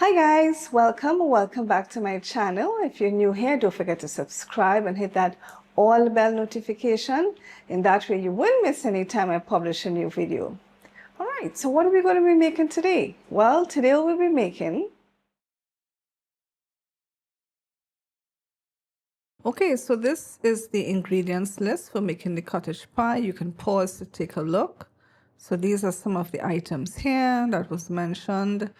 Hi guys, welcome back to my channel. If you're new here, don't forget to subscribe and hit that all bell notification. In that way you won't miss any time I publish a new video. All right, so what are we going to be making today? Well, today we'll be making Okay, so this is the ingredients list for making the cottage pie. You can pause to take a look. So these are some of the items here that was mentioned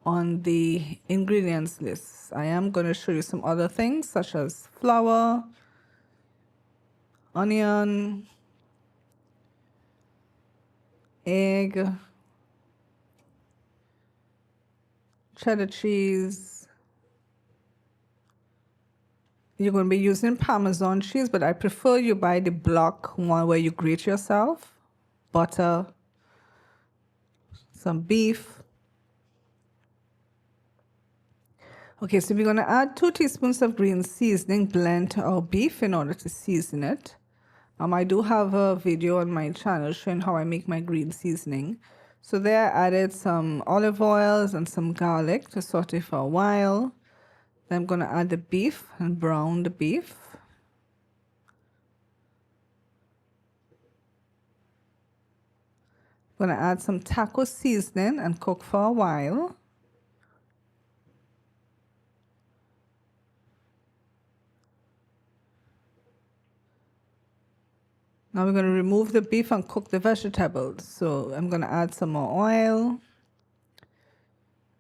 on the ingredients list. I am going to show you some other things such as flour, onion, egg, cheddar cheese. You're going to be using Parmesan cheese, but I prefer you buy the block one where you grate yourself. Butter, some beef. Okay, so we're going to add 2 teaspoons of green seasoning blend to our beef in order to season it. I do have a video on my channel showing how I make my green seasoning. So there I added some olive oils and some garlic to saute for a while. Then I'm going to add the beef and brown the beef. I'm going to add some taco seasoning and cook for a while. Now we're going to remove the beef and cook the vegetables. So I'm going to add some more oil.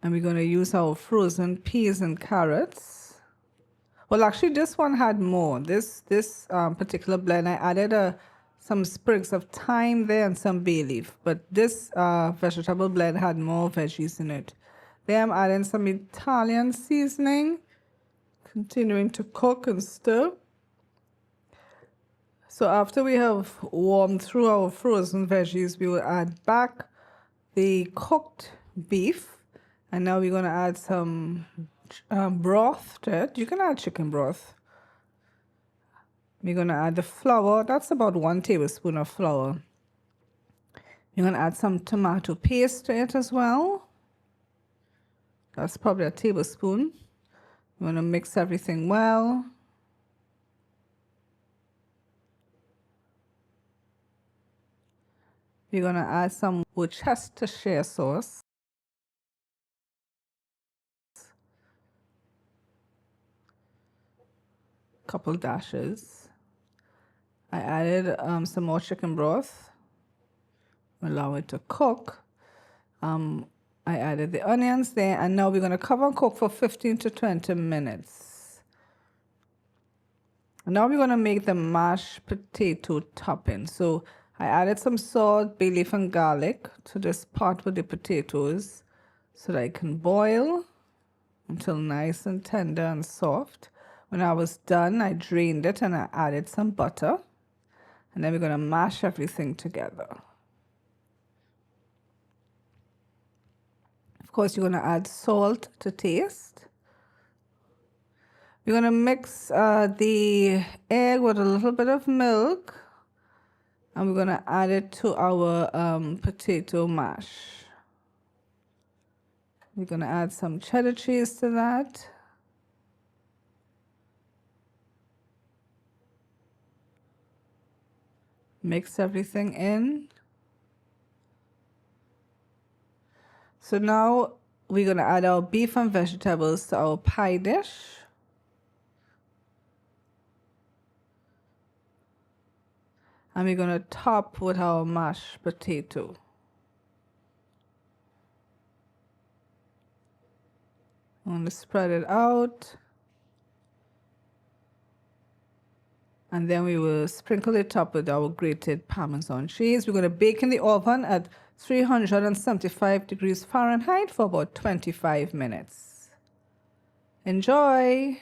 And we're going to use our frozen peas and carrots. Well, actually, this one had more. This particular blend, I added some sprigs of thyme there and some bay leaf. But this vegetable blend had more veggies in it. Then I'm adding some Italian seasoning. Continuing to cook and stir. So after we have warmed through our frozen veggies, we will add back the cooked beef. And now we're going to add some broth to it. You can add chicken broth. We're going to add the flour. That's about 1 tablespoon of flour. You're going to add some tomato paste to it as well. That's probably a tablespoon. You want to mix everything well. You're going to add some Worcestershire sauce. Couple dashes. I added some more chicken broth. Allow it to cook. I added the onions there, and now we're going to cover and cook for 15 to 20 minutes. And now we're going to make the mashed potato topping. So I added some salt, bay leaf, and garlic to this pot with the potatoes so that it can boil until nice and tender and soft. When I was done, I drained it and I added some butter. And then we're going to mash everything together. Of course, you're going to add salt to taste. We're going to mix the egg with a little bit of milk. And we're going to add it to our potato mash. We're going to add some cheddar cheese to that. Mix everything in. So now we're going to add our beef and vegetables to our pie dish. And we're going to top with our mashed potato. I'm going to spread it out. And then we will sprinkle it up with our grated Parmesan cheese. We're going to bake in the oven at 375 degrees Fahrenheit for about 25 minutes. Enjoy!